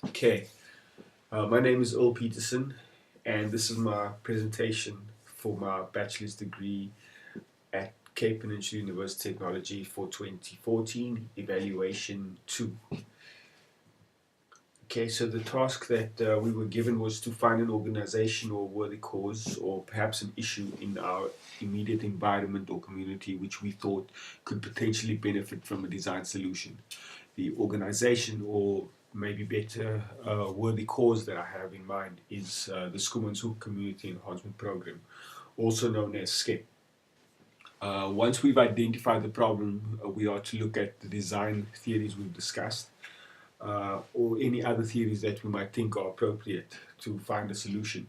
Okay, my name is Earl Peterson, and this is my presentation for my bachelor's degree at Cape Peninsula University Technology for 2014, Evaluation 2. Okay, so the task that we were given was to find an organization or worthy cause or perhaps an issue in our immediate environment or community which we thought could potentially benefit from a design solution. The organization, or maybe better, worthy cause that I have in mind is the Schoemanshoek Community Enhancement Program, also known as SCEP. Once we've identified the problem, we are to look at the design theories we've discussed or any other theories that we might think are appropriate to find a solution.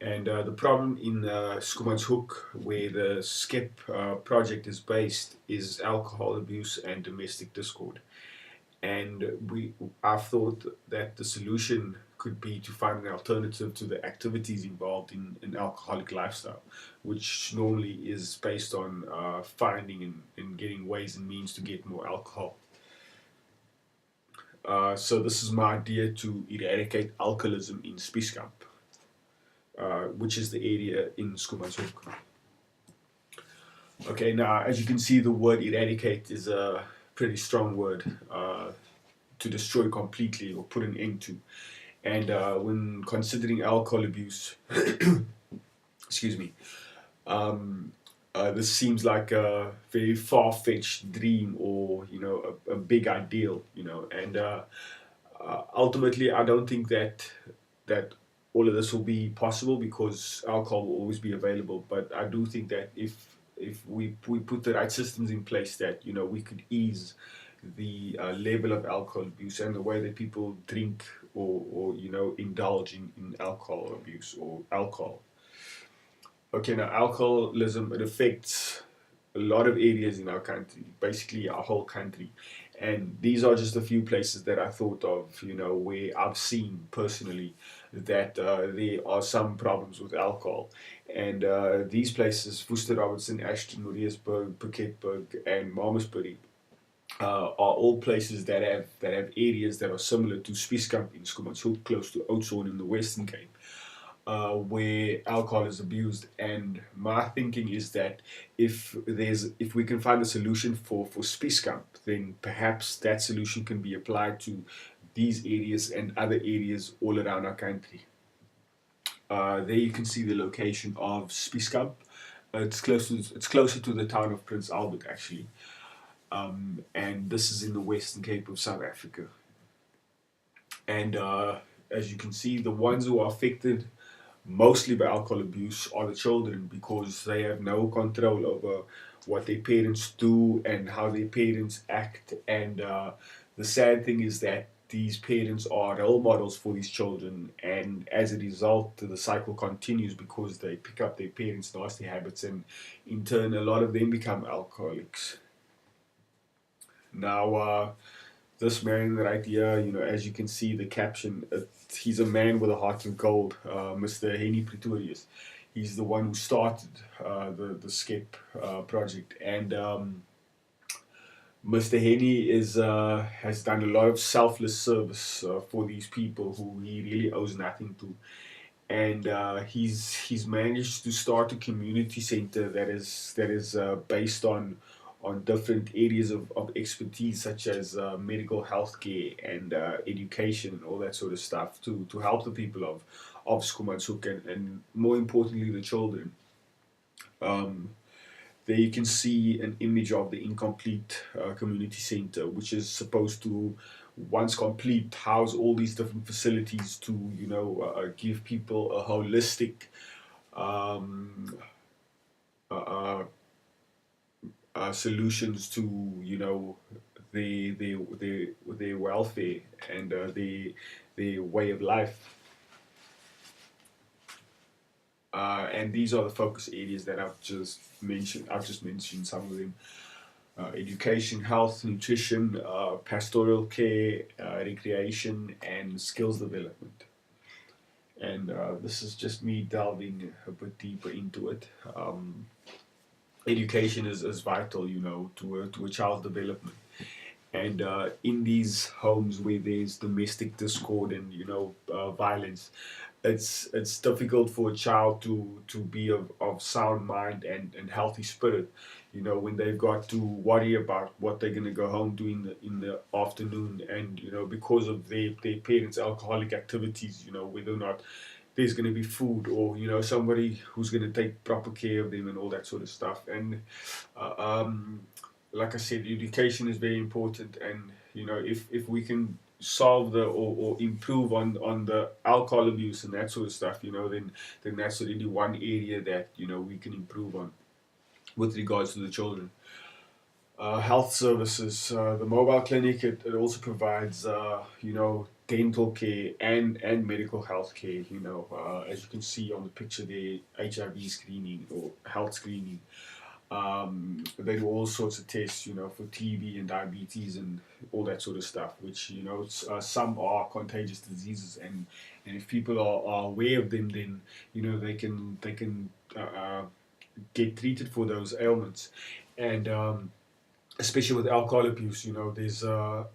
And the problem in Schoemanshoek, where the SCEP project is based, is alcohol abuse and domestic discord. And I thought that the solution could be to find an alternative to the activities involved in an alcoholic lifestyle, which normally is based on finding and getting ways and means to get more alcohol. So this is my idea to eradicate alcoholism in Spieskamp, which is the area in Schoemanshoek. Okay, now as you can see, the word eradicate is a pretty strong word to destroy completely or put an end to. And when considering alcohol abuse, excuse me, this seems like a very far-fetched dream or a big ideal, and ultimately I don't think that all of this will be possible because alcohol will always be available. But I do think that if we put the right systems in place, that we could ease the level of alcohol abuse and the way that people drink or indulge in alcohol abuse or alcohol. Okay, now alcoholism, it affects a lot of areas in our country, basically our whole country. And these are just a few places that I thought of, where I've seen personally that there are some problems with alcohol. And these places, Worcester, Robertson, Ashton, Mariesburg, Piketberg, and Malmesbury, are all places that have areas that are similar to Spieskamp in Schoemanshoek, close to Oudtshoorn in the Western Cape, where alcohol is abused. And my thinking is that if we can find a solution for Spieskamp, then perhaps that solution can be applied to these areas and other areas all around our country. There you can see the location of Spieskamp. It's closer to the town of Prince Albert, actually. And this is in the Western Cape of South Africa. And as you can see, the ones who are affected mostly by alcohol abuse are the children, because they have no control over what their parents do and how their parents act. And the sad thing is that these parents are role models for these children, and as a result, the cycle continues because they pick up their parents' nasty habits, and in turn, a lot of them become alcoholics. Now, this man right here, as you can see the caption, he's a man with a heart of gold, Mr. Henny Pretorius. He's the one who started the SCEP project, and Mr. Henny has done a lot of selfless service for these people who he really owes nothing to. And he's managed to start a community center that is based on different areas of expertise, such as medical health care and education and all that sort of stuff, to help the people of Schoemanshoek, and more importantly the children. Um, there you can see an image of the incomplete community center, which is supposed to, once complete, house all these different facilities to give people a holistic um, uh, solutions to their welfare and their way of life. And these are the focus areas that I've just mentioned. I've just mentioned some of them: education, health, nutrition, pastoral care, recreation, and skills development. And this is just me delving a bit deeper into it. Education is vital, to a child's development. And in these homes where there's domestic discord and violence, it's difficult for a child to be of sound mind and healthy spirit. When they've got to worry about what they're going to go home doing in the afternoon, and because of their parents' alcoholic activities, whether or not there's going to be food, or somebody who's going to take proper care of them and all that sort of stuff. And uh, um, like I said, education is very important, and if we can solve or improve on the alcohol abuse and that sort of stuff, then that's already one area that we can improve on with regards to the children. Health services, the mobile clinic, it also provides dental care and medical health care. As you can see on the picture there, HIV screening or health screening. They do all sorts of tests, for TB and diabetes and all that sort of stuff, which, some are contagious diseases, and if people are aware of them, then, they can get treated for those ailments. And especially with alcohol abuse, there's a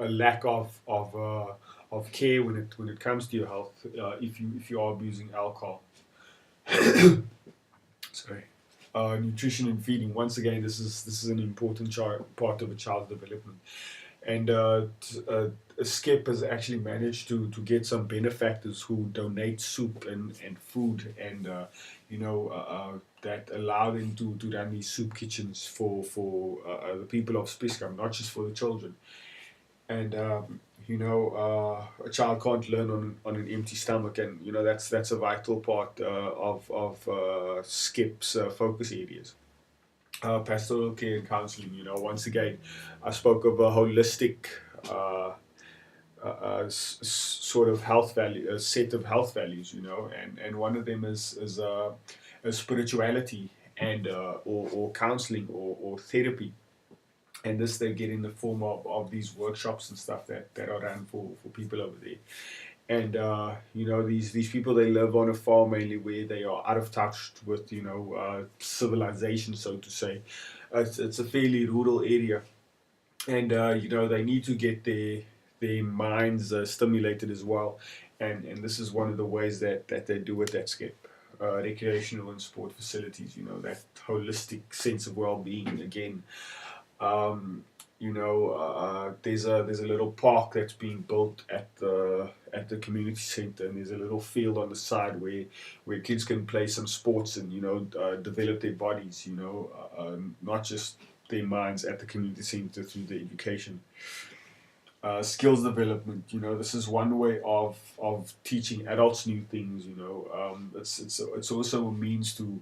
lack of care when it comes to your health, if you are abusing alcohol. Sorry. Nutrition and feeding. Once again, this is an important part of a child's development, and Skip has actually managed to get some benefactors who donate soup and food, and that allow them to run these soup kitchens for the people of Spiskam, not just for the children. And a child can't learn on an empty stomach, and that's a vital part of Skip's focus areas. Pastoral care and counseling. Once again, I spoke of a holistic uh, sort of health value, a set of health values. And one of them is spirituality and or counseling or therapy, and this they get in the form of these workshops and stuff that are run for people over there. And these people, they live on a farm mainly, where they are out of touch with civilization, so to say. It's a fairly rural area, and they need to get their minds stimulated as well. And this is one of the ways that they do it at Skip. Recreational and sport facilities, that holistic sense of well-being again. um, there's a little park that's being built at the community center, and there's a little field on the side where kids can play some sports and develop their bodies. Not just their minds at the community center through the education. Skills development. This is one way of teaching adults new things. It's also a means to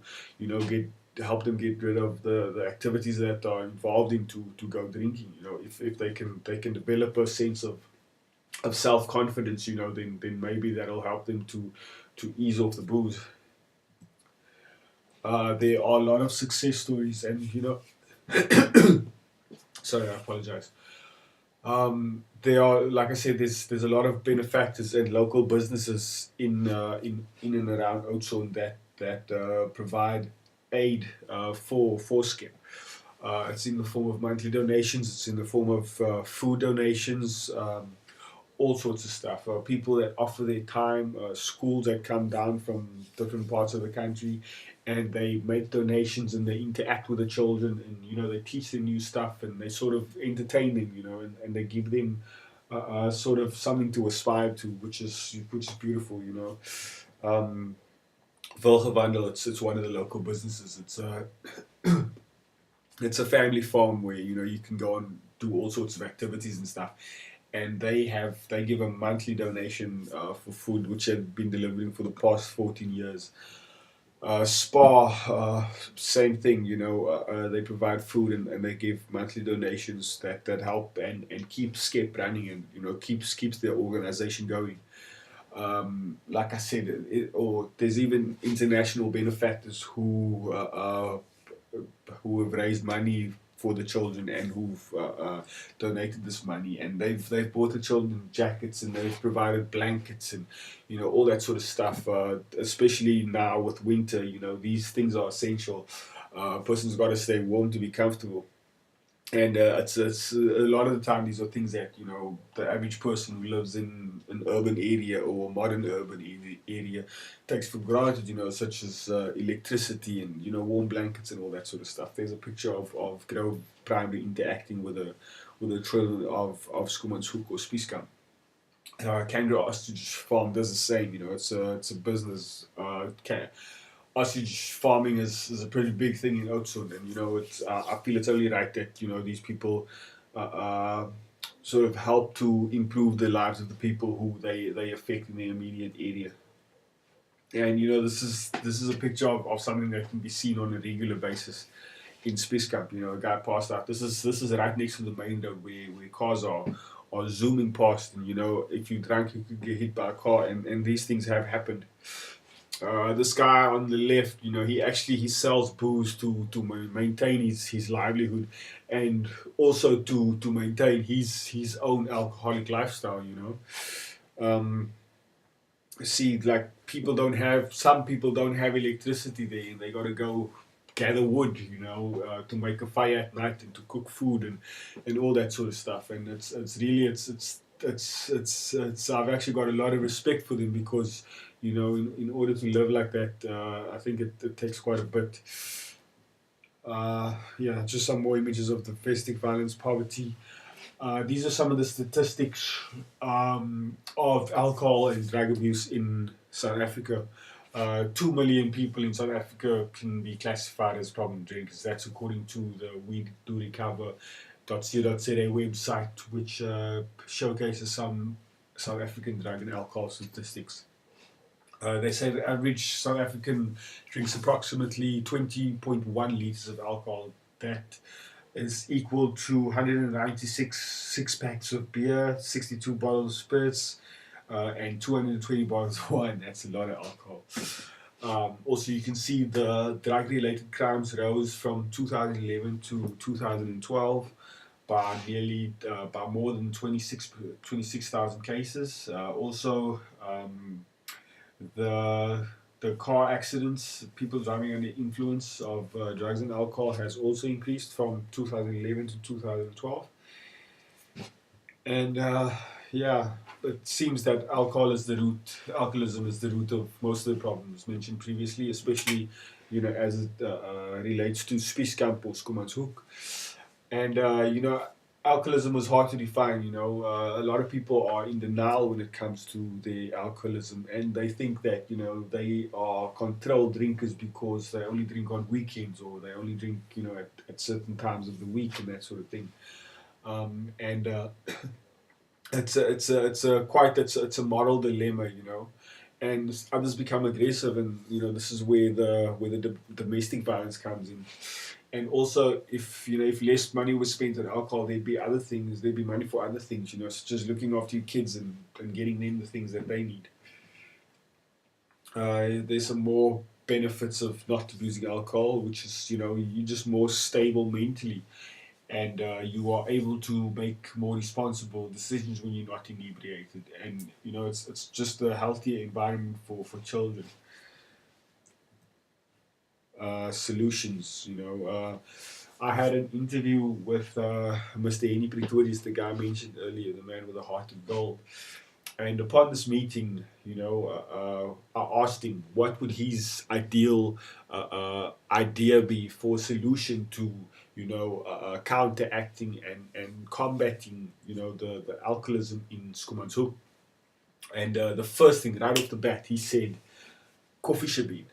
get help them get rid of the activities that are involved into to go drinking. If they can develop a sense of self confidence, then maybe that'll help them to ease off the booze. There are a lot of success stories, and sorry, I apologize. There are, like I said, there's a lot of benefactors and local businesses in and around Oudtshoorn that provide aid for Skip. It's in the form of monthly donations. It's in the form of food donations. All sorts of stuff. People that offer their time, schools that come down from different parts of the country, and they make donations and they interact with the children, and they teach them new stuff, and they sort of entertain them, and they give them sort of something to aspire to, which is beautiful. Um, Wilgewandel, it's one of the local businesses. It's a family farm where you can go and do all sorts of activities and stuff, and they give a monthly donation for food, which they've been delivering for the past 14 years. Spa, same thing. They provide food, and they give monthly donations that help and keep Skip running, and keeps their organization going. Like I said, or there's even international benefactors who have raised money for the children, and who've donated this money, and they've bought the children jackets, and they've provided blankets, and all that sort of stuff. Especially now with winter, these things are essential. A person's got to stay warm to be comfortable, And it's a lot of the time these are things that the average person who lives in an urban area or a modern urban area takes for granted, such as electricity and warm blankets and all that sort of stuff. There's a picture of Grove Primary interacting with a children of Schoemanshoek or Spieskamp. Kangaroo ostrich farm does the same. It's a business. Ostrich farming is a pretty big thing in Oudtshoorn, and it's I feel it's only right that these people uh, uh, sort of help to improve the lives of the people who they affect in the immediate area. And this is a picture of something that can be seen on a regular basis in Spieskamp. A guy passed out. This is right next to the main road where cars are zooming past, and if you drank you could get hit by a car, and these things have happened. This guy on the left, he sells booze to maintain his livelihood, and also to maintain his own alcoholic lifestyle. Um, See, like some people don't have electricity there, and they got to go gather wood, to make a fire at night and to cook food and all that sort of stuff. And it's really it's I've actually got a lot of respect for them because in order to live like that, I think it takes quite a bit. Yeah, just some more images of domestic violence, poverty. These are some of the statistics of alcohol and drug abuse in South Africa. 2 million people in South Africa can be classified as problem drinkers. That's according to the We Do Recover.co.za website, which showcases some South African drug and alcohol statistics. They say the average South African drinks approximately 20.1 liters of alcohol. That is equal to 196 six packs of beer, 62 bottles of spirits, and 220 bottles of wine. That's a lot of alcohol. Also, you can see the drug-related crimes rose from 2011 to 2012 by more than 26,000 cases. Also, the car accidents, people driving under influence of drugs and alcohol, has also increased from 2011 to 2012. And yeah, it seems that alcoholism is the root of most of the problems mentioned previously, especially as it relates to Spieskamp or Schoemanshoek. And alcoholism is hard to define. A lot of people are in denial when it comes to their alcoholism, and they think that they are controlled drinkers because they only drink on weekends, or they only drink at certain times of the week and that sort of thing. And it's a moral dilemma. And others become aggressive, and this is where the domestic violence comes in. And also, if less money was spent on alcohol, there'd be other things. There'd be money for other things, such as looking after your kids and getting them the things that they need. There's some more benefits of not abusing alcohol, which is you're just more stable mentally, and you are able to make more responsible decisions when you're not inebriated, and it's just a healthier environment for children. Solutions. I had an interview with Mr. Henny Pretorius, the guy I mentioned earlier, the man with a heart of gold. And upon this meeting, I asked him what would his ideal idea be for a solution to, counteracting and combating, the alcoholism in Schoemanshoek. And the first thing right off the bat, he said, coffee shop bean,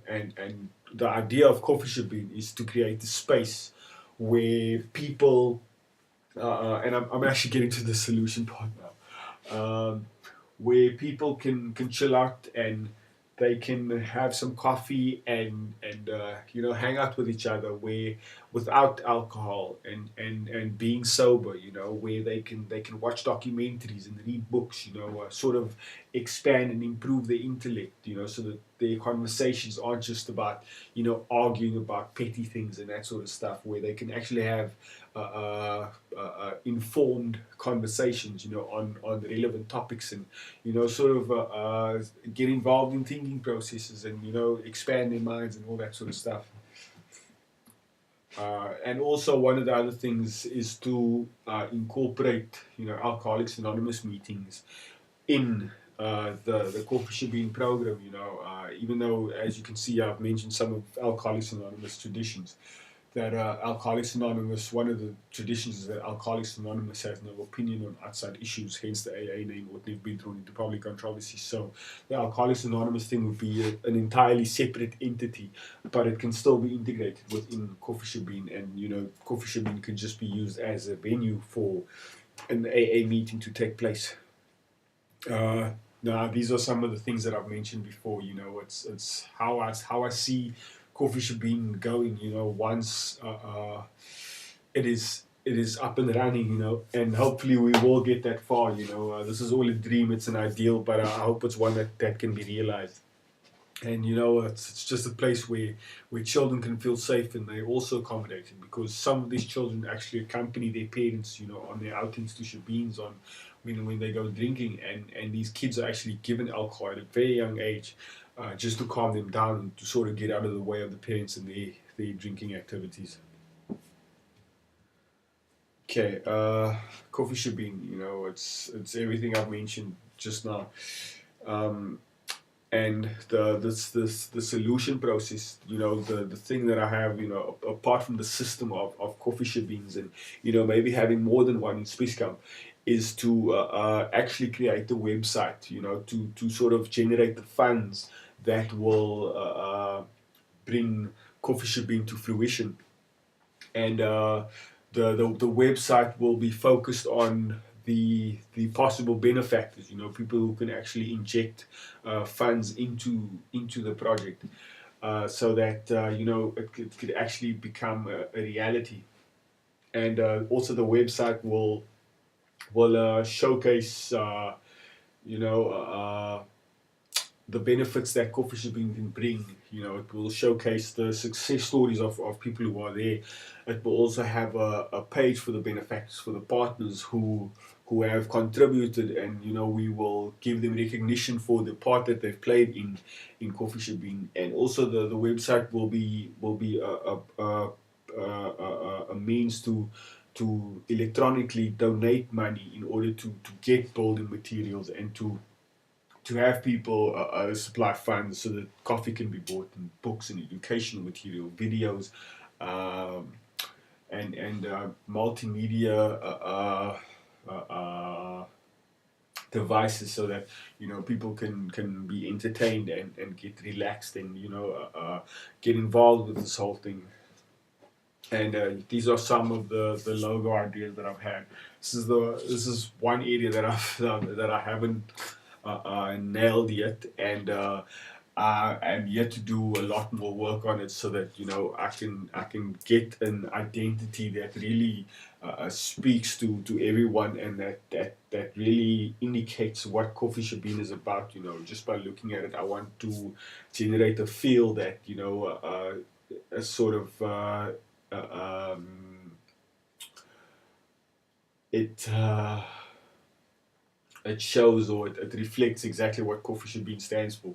and the idea of coffee shop bean is to create a space where people, and I'm actually getting to the solution part now, where people can chill out and they can have some coffee and hang out with each other, where without alcohol and being sober, where they can watch documentaries and read books, sort of expand and improve their intellect, so that their conversations aren't just about arguing about petty things and that sort of stuff, where they can actually have informed conversations, on relevant topics, and sort of get involved in thinking processes, and expand their minds and all that sort of stuff. And also one of the other things is to incorporate, Alcoholics Anonymous meetings in the Coffee Should Bean program. Even though, as you can see, I've mentioned some of Alcoholics Anonymous traditions. That Alcoholics Anonymous, one of the traditions is that Alcoholics Anonymous has no opinion on outside issues, hence the AA name would never been thrown into public controversy. So the Alcoholics Anonymous thing would be an entirely separate entity, but it can still be integrated within Coffee Should Bean, and Coffee Should Bean could just be used as a venue for an AA meeting to take place. Now, these are some of the things that I've mentioned before. It's how I see Coffee Should Bean going. Once it is up and running. And hopefully we will get that far. This is all a dream. It's an ideal, but I hope it's one that can be realized. And it's just a place where children can feel safe, and they're also accommodated, because some of these children actually accompany their parents, on their outings to Shabeens, on when they go drinking, and these kids are actually given alcohol at a very young age, just to calm them down and to sort of get out of the way of the parents and their drinking activities. Okay, Coffee Shabeen, it's everything I've mentioned just now. And the solution process, the thing that I have, apart from the system of coffee Shabeens, and maybe having more than one in Spicecamp, is to actually create the website, to sort of generate the funds that will bring Coffee Shabeen to fruition. And the website will be focused on the possible benefactors, people who can actually inject funds into the project, so that it could actually become a reality. And also the website will showcase the benefits that Coffee Shipping can bring. It will showcase the success stories of people who are there. It will also have a page for the benefactors, for the partners who have contributed, and we will give them recognition for the part that they've played in Coffee Shipping. And also the website will be a means to electronically donate money in order to get building materials, and to have people supply funds so that coffee can be bought, and books and educational material, videos, um, and multimedia devices, so that people can be entertained and get relaxed, and get involved with this whole thing. And these are some of the logo ideas that I've had. This is one area that I haven't nailed yet, and I'm yet to do a lot more work on it, so that I can get an identity that really speaks to everyone, and that really indicates what Coffee Shabeen is about. Just by looking at it, I want to generate a feel that a sort of it it shows, or it reflects exactly what Coffee Shabeen stands for.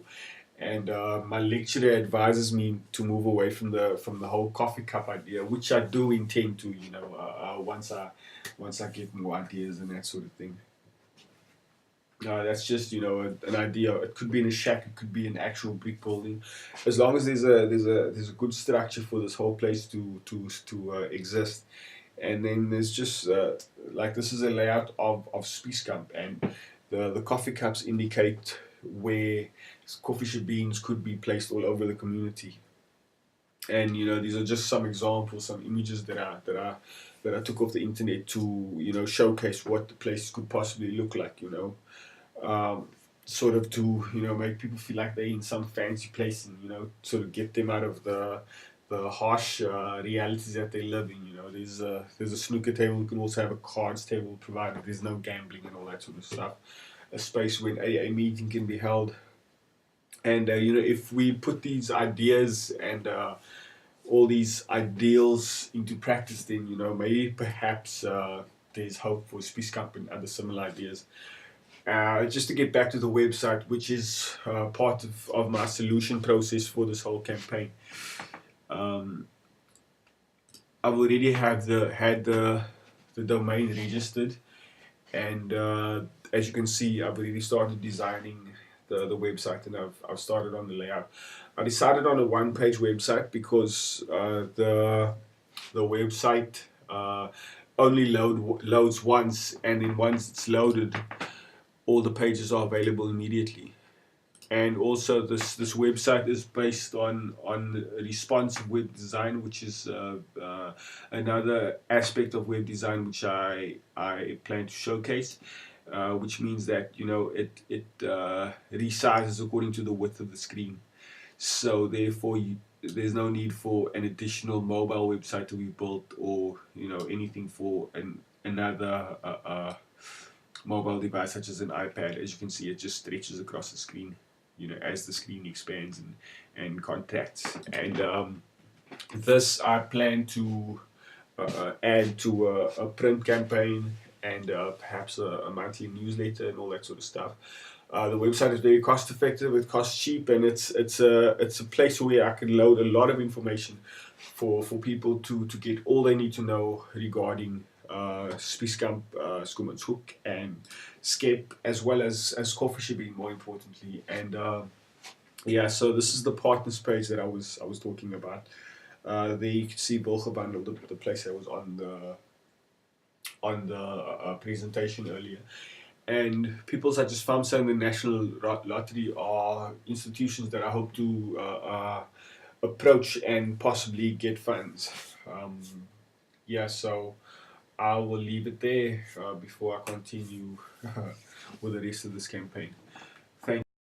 And my lecturer advises me to move away from the whole coffee cup idea, which I do intend to, once I get more ideas and that sort of thing. That's just an idea. It could be in a shack. It could be an actual brick building, as long as there's a good structure for this whole place to exist. And then there's just like, this is a layout of Spicecamp, and the coffee cups indicate where coffee beans could be placed all over the community. And these are just some examples, some images that I took off the internet to showcase what the place could possibly look like. Sort of to make people feel like they're in some fancy place, and sort of get them out of the harsh realities that they live in. There's a snooker table. You can also have a cards table, provided there's no gambling and all that sort of stuff. A space where an AA meeting can be held. And if we put these ideas and all these ideals into practice, then maybe perhaps there's hope for Spicecamp and other similar ideas. Just to get back to the website, which is part of my solution process for this whole campaign. I've already had the domain registered, and as you can see, I've already started designing the website, and I've started on the layout. I decided on a one-page website because the website only loads once, and then once it's loaded, all the pages are available immediately. And also, this website is based on responsive web design, which is another aspect of web design which I plan to showcase. Which means that it resizes according to the width of the screen. So therefore, there's no need for an additional mobile website to be built, or anything for another mobile device such as an iPad. As you can see, it just stretches across the screen, as the screen expands and contracts. And this I plan to add to a print campaign, and perhaps a monthly newsletter and all that sort of stuff. The website is very cost effective, it costs cheap, and it's a place where I can load a lot of information for people to get all they need to know regarding Spiskamp, Schoemanshoek, and Skep, as well as coffee shipping, more importantly. And yeah, so this is the partners page that I was talking about. There you can see Bulgebundel, the place that was on the presentation earlier. And people such as FAMSA and the National Lottery are institutions that I hope to approach and possibly get funds. Yeah, so I will leave it there before I continue with the rest of this campaign.